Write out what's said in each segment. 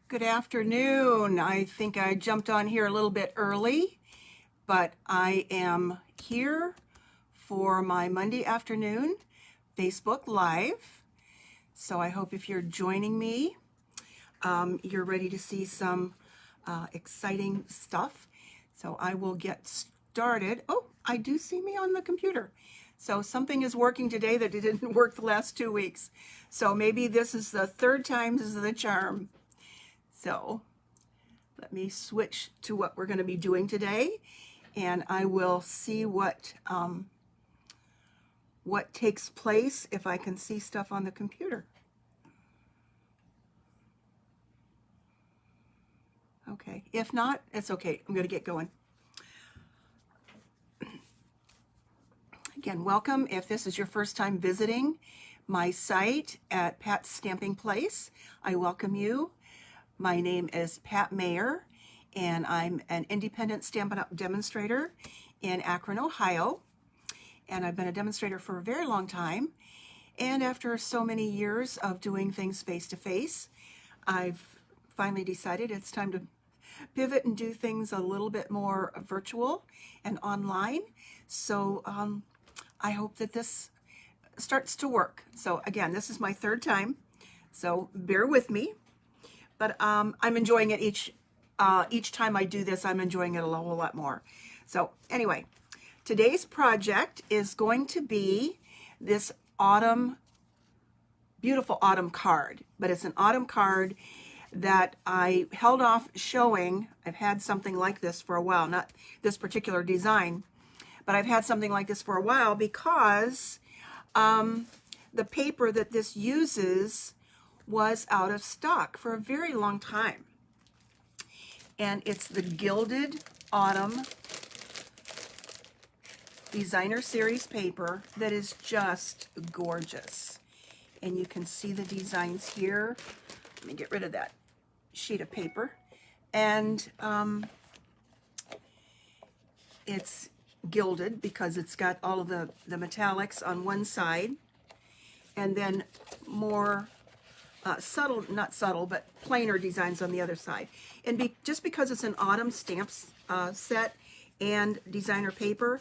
Good afternoon. I think I jumped on here a little bit early, but I am here for my Monday afternoon Facebook Live. So I hope if you're joining me, you're ready to see some exciting stuff. So I will get started. Oh, I do see me on the computer. So something is working today that it didn't work the last 2 weeks. So maybe this is the third time this is the charm. So let me switch to what we're going to be doing today, and I will see what takes place if I can see stuff on the computer. Okay, if not, it's okay. I'm going to get going. Again, welcome if this is your first time visiting my site at Pat's Stamping Place. I welcome you. My name is Pat Mayer, and I'm an independent Stampin' Up! Demonstrator in Akron, Ohio. And I've been a demonstrator for a very long time. And after so many years of doing things face-to-face, I've finally decided it's time to pivot and do things a little bit more virtual and online. So I hope that this starts to work. So again, this is my third time, so bear with me. But I'm enjoying it each time I do this. I'm enjoying it a whole lot more. So anyway, today's project is going to be this beautiful autumn card, but it's an autumn card that I held off showing. I've had something like this for a while, not this particular design, but I've had something like this for a while because the paper that this uses was out of stock for a very long time. And it's the Gilded Autumn Designer Series paper that is just gorgeous. And you can see the designs here. Let me get rid of that sheet of paper. And it's gilded because it's got all of the metallics on one side, and then more subtle, not subtle, but plainer designs on the other side. And just because it's an autumn stamps set and designer paper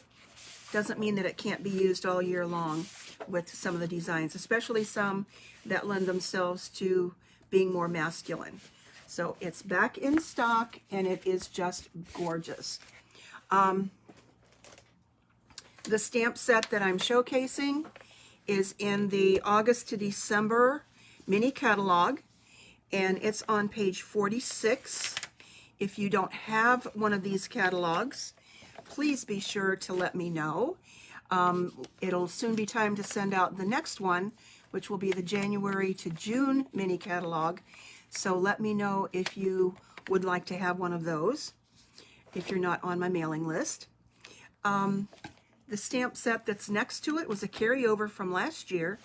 doesn't mean that it can't be used all year long with some of the designs, especially some that lend themselves to being more masculine. So it's back in stock, and it is just gorgeous. The stamp set that I'm showcasing is in the August to December mini catalog, and it's on page 46. If you don't have one of these catalogs, please be sure to let me know. It'll soon be time to send out the next one, which will be the January to June mini catalog. So let me know if you would like to have one of those, if you're not on my mailing list. The stamp set that's next to it was a carryover from last year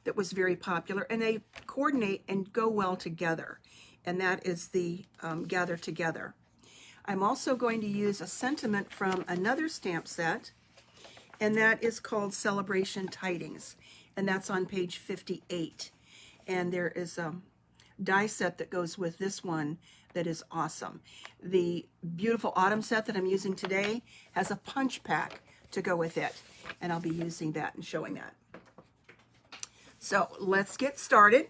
that was very popular, and they coordinate and go well together, and that is the Gather Together. I'm also going to use a sentiment from another stamp set, and that is called Celebration Tidings, and that's on page 58. And there is a die set that goes with this one that is awesome. The Beautiful Autumn set that I'm using today has a punch pack to go with it, and I'll be using that and showing that. So let's get started.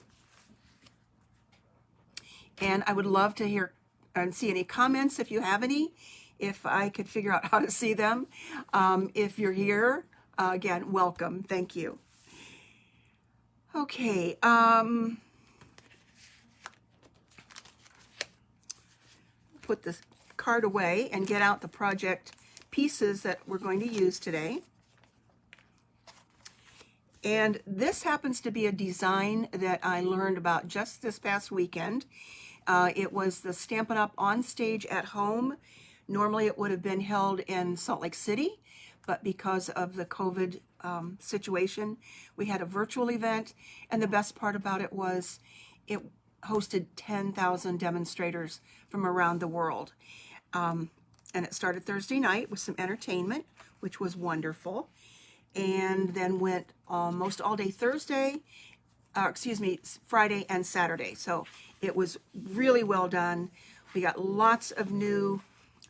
And I would love to hear and see any comments if you have any, if I could figure out how to see them. If you're here, again, welcome. Thank you. Okay. Put this card away and get out the project pieces that we're going to use today. And this happens to be a design that I learned about just this past weekend. It was the Stampin' Up! On Stage at Home. Normally it would have been held in Salt Lake City, but because of the COVID situation, we had a virtual event, and the best part about it was it hosted 10,000 demonstrators from around the world. And it started Thursday night with some entertainment, which was wonderful, and then went almost all day Thursday, excuse me, Friday and Saturday. So it was really well done. We got lots of new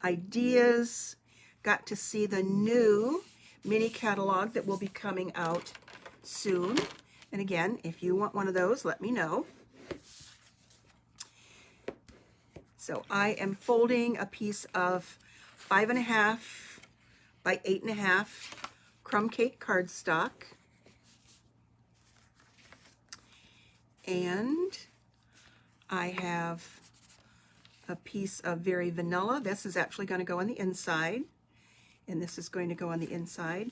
ideas, got to see the new mini catalog that will be coming out soon. And again, if you want one of those, let me know. So I am folding a piece of 5.5 by 8.5 crumb cake cardstock. And I have a piece of Very Vanilla. This is actually going to go on the inside, and this is going to go on the inside.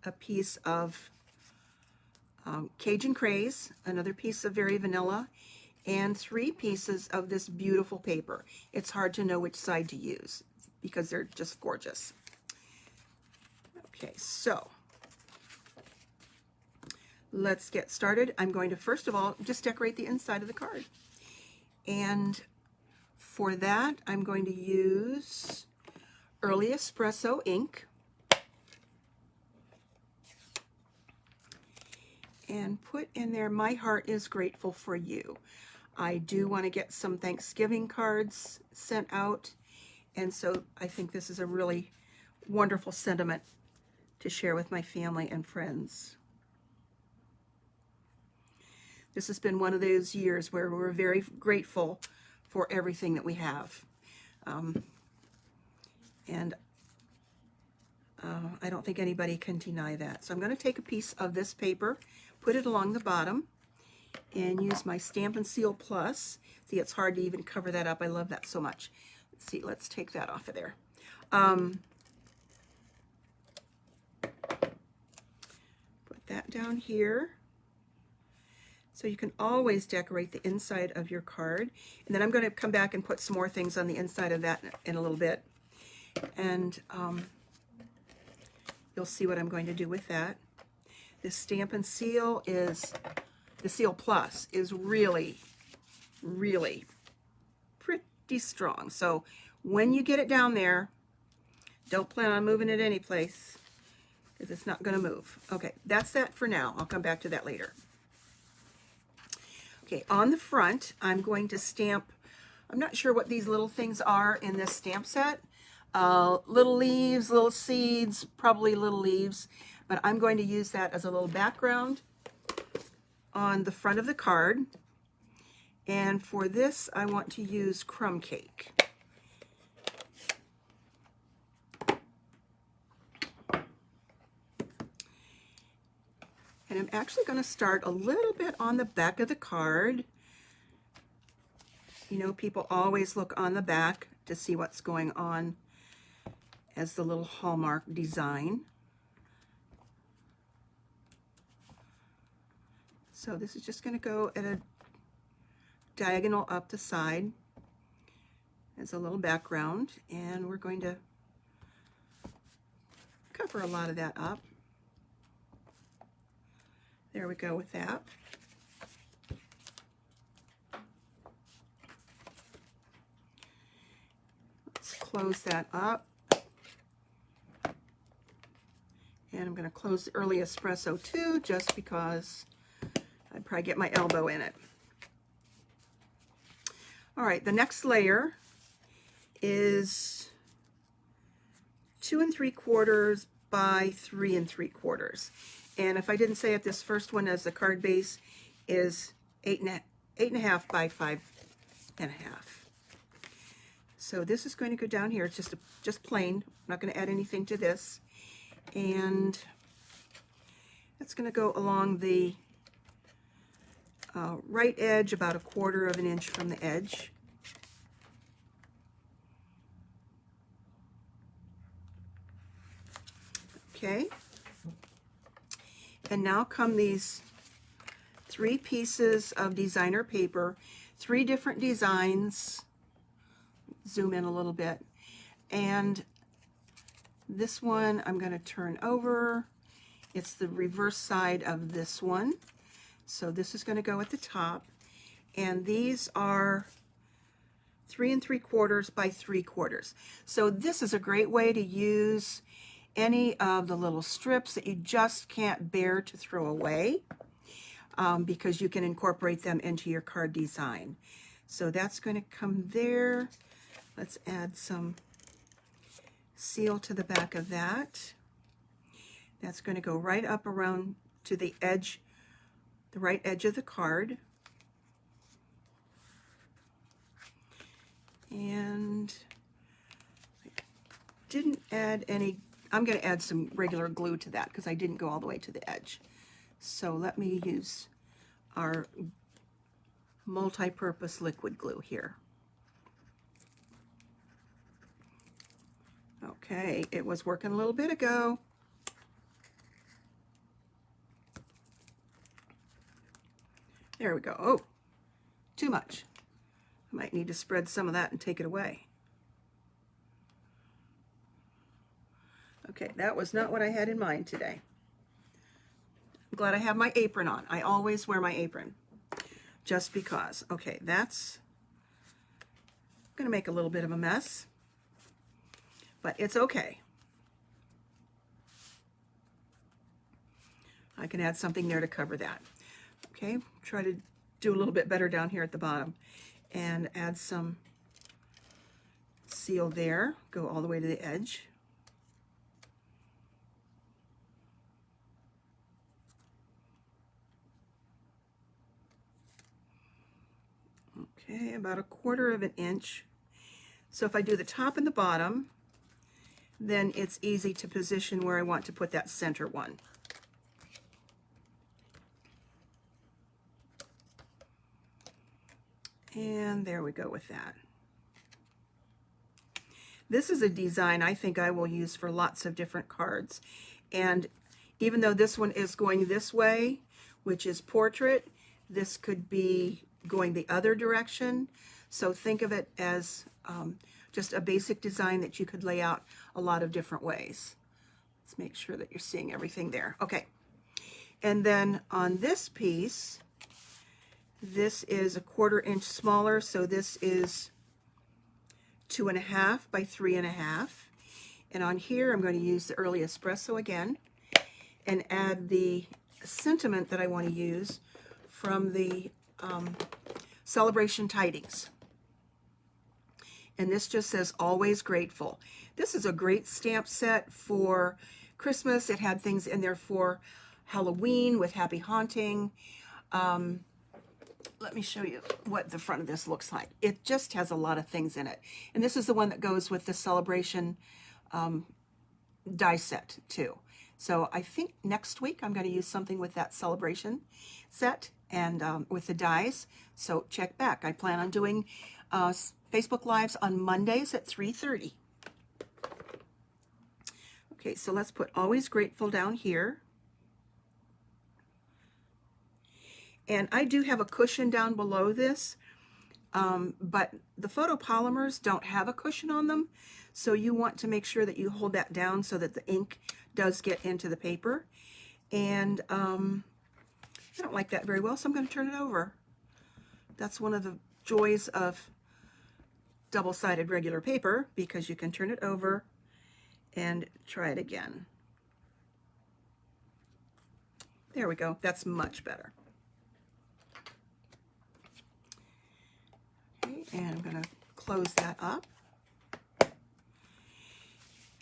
A piece of Cajun Craze, another piece of Very Vanilla, and 3 pieces of this beautiful paper. It's hard to know which side to use because they're just gorgeous. Okay, so let's get started. I'm going to first of all just decorate the inside of the card. And for that, I'm going to use Early Espresso ink. And put in there, my heart is grateful for you. I do want to get some Thanksgiving cards sent out. And so I think this is a really wonderful sentiment to share with my family and friends. This has been one of those years where we're very grateful for everything that we have. I don't think anybody can deny that. So I'm going to take a piece of this paper, put it along the bottom, and use my Stampin' Seal Plus. See, it's hard to even cover that up. I love that so much. Let's see, let's take that off of there. Put that down here. So you can always decorate the inside of your card. And then I'm going to come back and put some more things on the inside of that in a little bit. And you'll see what I'm going to do with that. This Stampin' Seal is, the Seal Plus is really, really pretty strong. So when you get it down there, don't plan on moving it any place because it's not going to move. Okay, that's that for now. I'll come back to that later. Okay, on the front, I'm going to stamp, I'm not sure what these little things are in this stamp set. Little leaves, little seeds, probably little leaves, but I'm going to use that as a little background on the front of the card. And for this, I want to use crumb cake. And I'm actually going to start a little bit on the back of the card. You know, people always look on the back to see what's going on as the little hallmark design. So this is just going to go at a diagonal up the side as a little background, and we're going to cover a lot of that up. There we go with that. Let's close that up. And I'm going to close the Early Espresso too, just because I'd probably get my elbow in it. All right, the next layer is 2 3/4 by 3 3/4. And if I didn't say it, this first one as the card base is 8.5 by 5.5. So this is going to go down here. It's just plain. I'm not going to add anything to this. And that's going to go along the right edge, about 1/4 inch from the edge. Okay. And now come these 3 pieces of designer paper, 3 different designs. Zoom in a little bit. And this one I'm going to turn over. It's the reverse side of this one. So this is going to go at the top. And these are 3 3/4 by 3/4. So this is a great way to use any of the little strips that you just can't bear to throw away. because you can incorporate them into your card design. So that's going to come there. Let's add some seal to the back of that. That's going to go right up around to the edge, the right edge of the card. And I didn't add any, I'm going to add some regular glue to that because I didn't go all the way to the edge. So let me use our multi-purpose liquid glue here. Okay, it was working a little bit ago. There we go. Oh, too much. I might need to spread some of that and take it away. Okay, that was not what I had in mind today. I'm glad I have my apron on. I always wear my apron, just because. Okay, that's going to make a little bit of a mess, but it's okay. I can add something there to cover that. Okay, try to do a little bit better down here at the bottom and add some seal there. Go all the way to the edge. Okay, about 1/4 of an inch. So if I do the top and the bottom, then it's easy to position where I want to put that center one. And there we go with that. This is a design I think I will use for lots of different cards. And even though this one is going this way, which is portrait, this could be going the other direction. So think of it as just a basic design that you could lay out a lot of different ways. Let's make sure that you're seeing everything there. Okay. And then on this piece, this is 1/4 inch smaller, so this is 2.5 by 3.5. And on here, I'm going to use the early espresso again and add the sentiment that I want to use from the Celebration Tidings. And this just says, always grateful. This is a great stamp set for Christmas. It had things in there for Halloween with Happy Haunting. Let me show you what the front of this looks like. It just has a lot of things in it. And this is the one that goes with the Celebration die set too. So I think next week I'm going to use something with that Celebration set and with the dies. So check back. I plan on doing Facebook Lives on Mondays at 3:30. Okay, so let's put Always Grateful down here. And I do have a cushion down below this, but the photopolymers don't have a cushion on them. So you want to make sure that you hold that down so that the ink does get into the paper. And I don't like that very well, so I'm going to turn it over. That's one of the joys of double-sided regular paper, because you can turn it over and try it again. There we go. That's much better. Okay, and I'm going to close that up.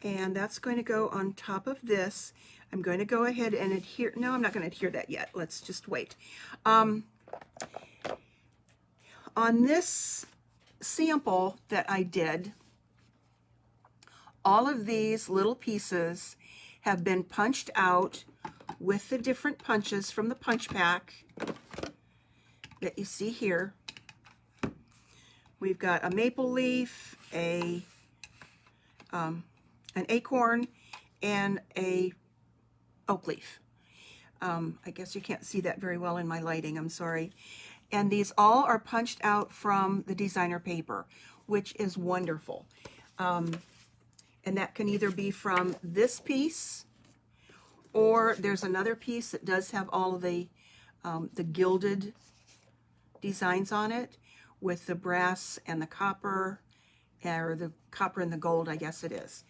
And that's going to go on top of this. I'm going to go ahead and adhere. No, I'm not going to adhere that yet. Let's just wait. On this sample that I did, all of these little pieces have been punched out with the different punches from the punch pack that you see here. We've got a maple leaf, an acorn, and a oak leaf. I guess you can't see that very well in my lighting, I'm sorry. And these all are punched out from the designer paper, which is wonderful. And that can either be from this piece, or there's another piece that does have all of the gilded designs on it, with the brass and the copper, or the copper and the gold, I guess it is.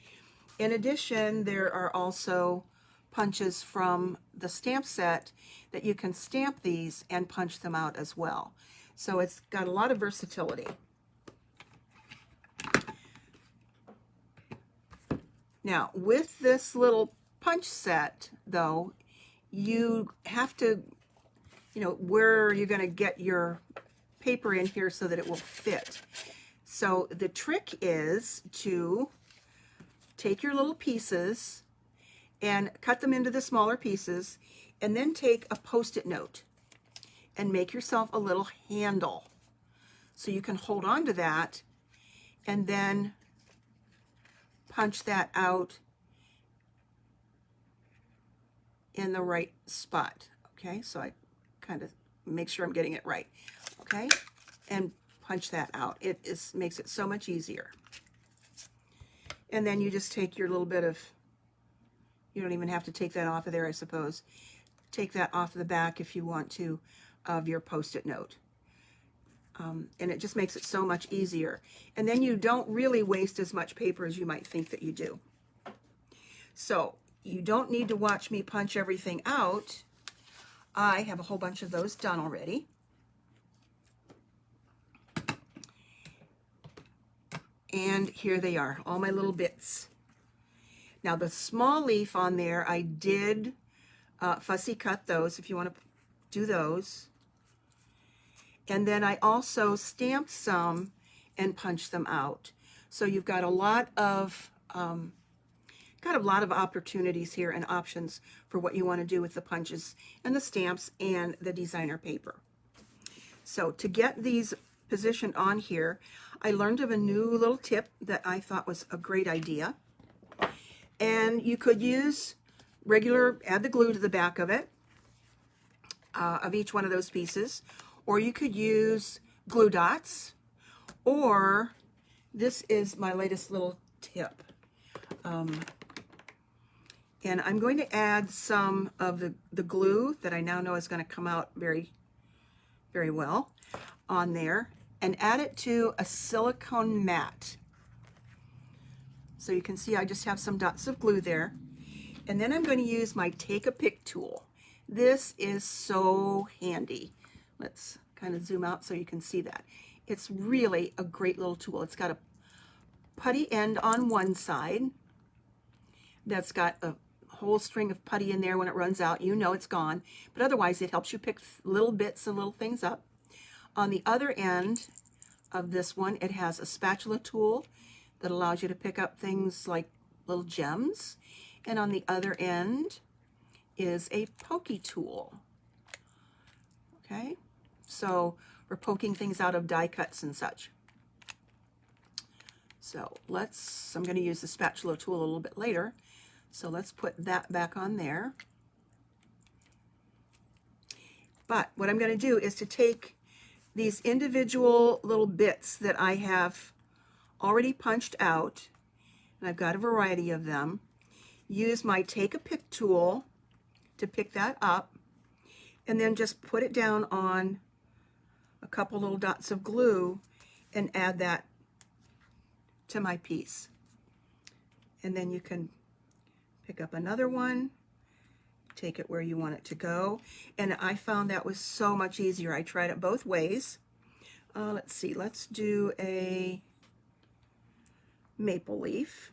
In addition, there are also punches from the stamp set that you can stamp these and punch them out as well. So it's got a lot of versatility. Now, with this little punch set, though, you have to, where are you going to get your paper in here so that it will fit? So the trick is to take your little pieces and cut them into the smaller pieces, and then take a Post-it note and make yourself a little handle so you can hold on to that and then punch that out in the right spot. Okay, so I kind of make sure I'm getting it right. Okay, and punch that out. It makes it so much easier. And then you just take your little bit of, you don't even have to take that off of there, I suppose. Take that off of the back if you want to, of your Post-it note. And it just makes it so much easier. And then you don't really waste as much paper as you might think that you do. So you don't need to watch me punch everything out. I have a whole bunch of those done already. And here they are, all my little bits. Now the small leaf on there, I did fussy cut those if you want to do those. And then I also stamped some and punched them out. So you've got a lot of opportunities here and options for what you want to do with the punches and the stamps and the designer paper. So to get these positioned on here, I learned of a new little tip that I thought was a great idea. And you could use add the glue to the back of it, of each one of those pieces, or you could use glue dots, or this is my latest little tip. And I'm going to add some of the glue that I now know is going to come out very, very well on there, and add it to a silicone mat. So you can see I just have some dots of glue there. And then I'm going to use my Take a Pick tool. This is so handy. Let's kind of zoom out so you can see that. It's really a great little tool. It's got a putty end on one side that's got a whole string of putty in there. When it runs out, you know it's gone, but otherwise it helps you pick little bits and little things up. On the other end of this one, it has a spatula tool that allows you to pick up things like little gems, and on the other end is a pokey tool. Okay, so we're poking things out of die cuts and such. So I'm going to use the spatula tool a little bit later. So let's put that back on there. But what I'm going to do is to take these individual little bits that I have already punched out, and I've got a variety of them, use my Take a Pick tool to pick that up, and then just put it down on a couple little dots of glue and add that to my piece. And then you can pick up another one, take it where you want it to go. And I found that was so much easier. I tried it both ways. Let's see, let's do a maple leaf.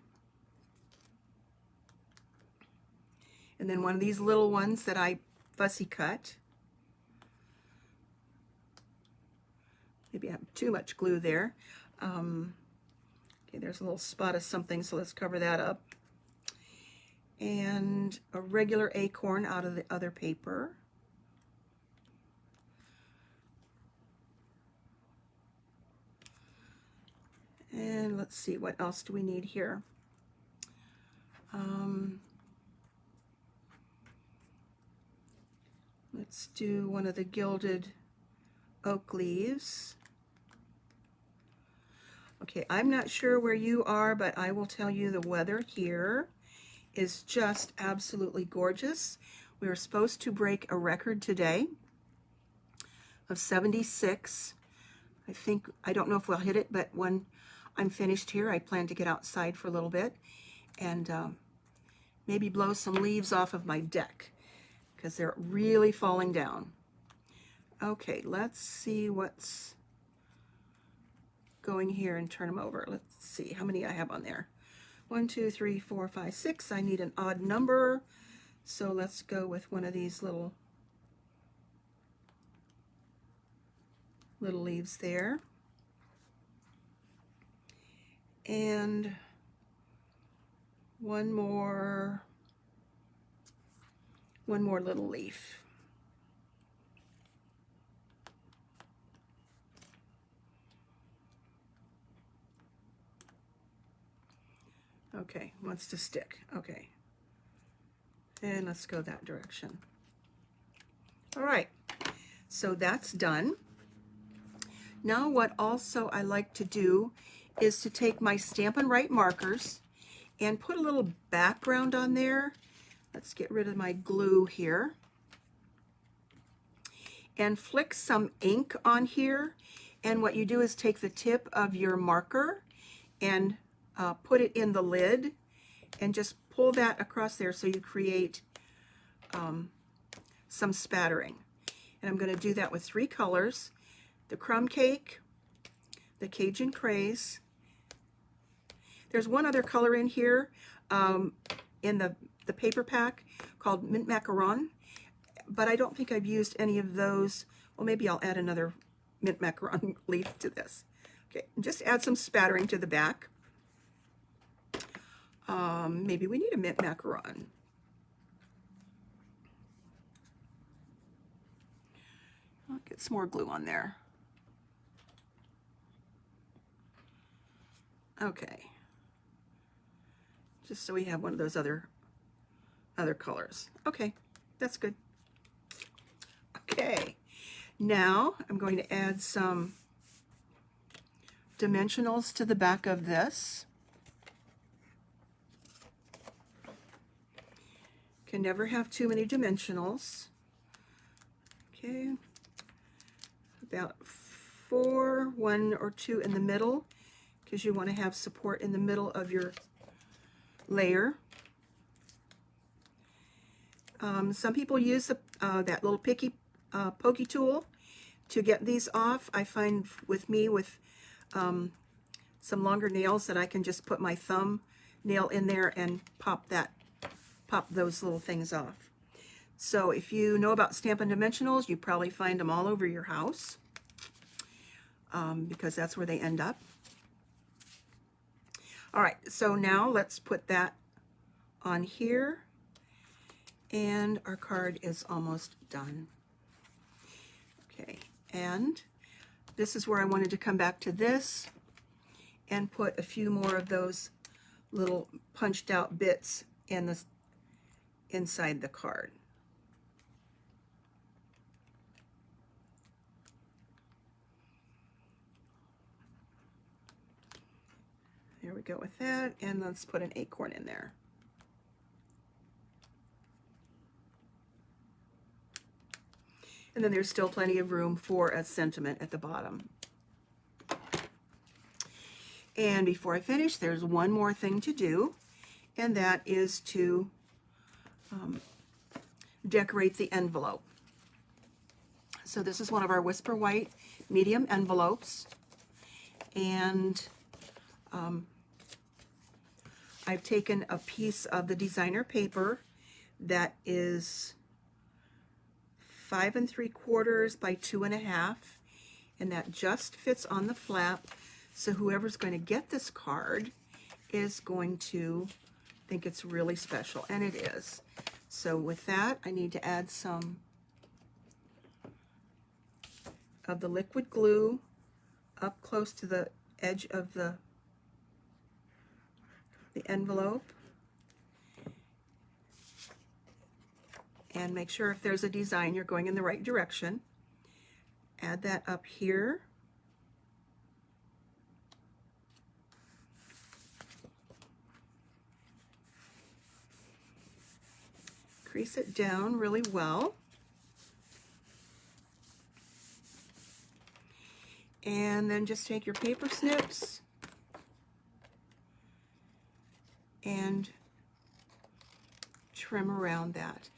And then one of these little ones that I fussy cut. Maybe I have too much glue there. Okay, there's a little spot of something, so let's cover that up. And a regular acorn out of the other paper. And let's see, what else do we need here? Let's do one of the gilded oak leaves. Okay, I'm not sure where you are, but I will tell you the weather here is just absolutely gorgeous. We were supposed to break a record today of 76. I don't know if we'll hit it, but when I'm finished here, I plan to get outside for a little bit and maybe blow some leaves off of my deck because they're really falling down. Okay, let's see what's going here and turn them over. Let's see how many I have on there. 1, 2, 3, 4, 5, 6. I need an odd number, so let's go with one of these little leaves there. And one more little leaf. Okay, wants to stick. Okay. And let's go that direction. All right, so that's done. Now what also I like to do is to take my Stampin' Write markers and put a little background on there. Let's get rid of my glue here. And flick some ink on here. And what you do is take the tip of your marker and put it in the lid and just pull that across there so you create some spattering. And I'm going to do that with 3 colors: the Crumb Cake, the Cajun Craze. There's one other color in here in the paper pack called Mint Macaron, but I don't think I've used any of those. Well, maybe I'll add another Mint Macaron leaf to this. Okay, just add some spattering to the back. Maybe we need a Mint Macaron. I'll get some more glue on there. Okay. Just so we have one of those other colors. Okay, that's good. Okay, now I'm going to add some dimensionals to the back of this. Can never have too many dimensionals. Okay, about 4, 1 or 2 in the middle, because you want to have support in the middle of your layer. Some people use that little pokey tool to get these off. I find with me with some longer nails that I can just put my thumb nail in there and pop those little things off. So if you know about Stampin' Dimensionals, you probably find them all over your house because that's where they end up. All right, so now let's put that on here, and our card is almost done. Okay, and this is where I wanted to come back to this and put a few more of those little punched out bits in the inside the card. There we go with that, and let's put an acorn in there. And then there's still plenty of room for a sentiment at the bottom. And before I finish, there's one more thing to do, and that is to decorate the envelope. So this is one of our Whisper White medium envelopes, and I've taken a piece of the designer paper that is 5 3/4 by 2 1/2, and that just fits on the flap. So whoever's going to get this card is going to think it's really special, and it is. So with that, I need to add some of the liquid glue up close to the edge of the envelope, and make sure if there's a design you're going in the right direction. Add that up here. Crease it down really well. And then just take your paper snips and trim around that.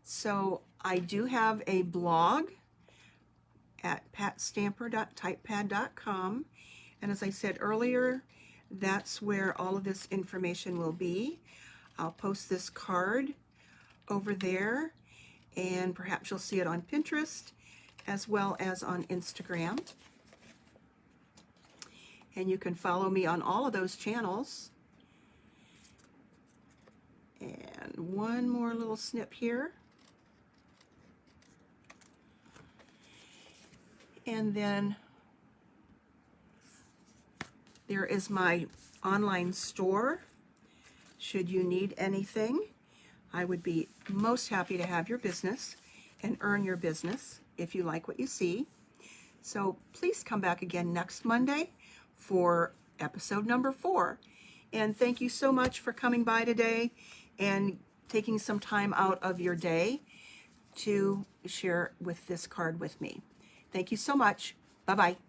So I do have a blog at patstamper.typepad.com, and as I said earlier, that's where all of this information will be. I'll post this card over there, and perhaps you'll see it on Pinterest as well as on Instagram. And you can follow me on all of those channels. And one more little snip here. And then there is my online store. Should you need anything, I would be most happy to have your business and earn your business if you like what you see. So please come back again next Monday for episode number 4. And thank you so much for coming by today and taking some time out of your day to share with this card with me. Thank you so much. Bye-bye.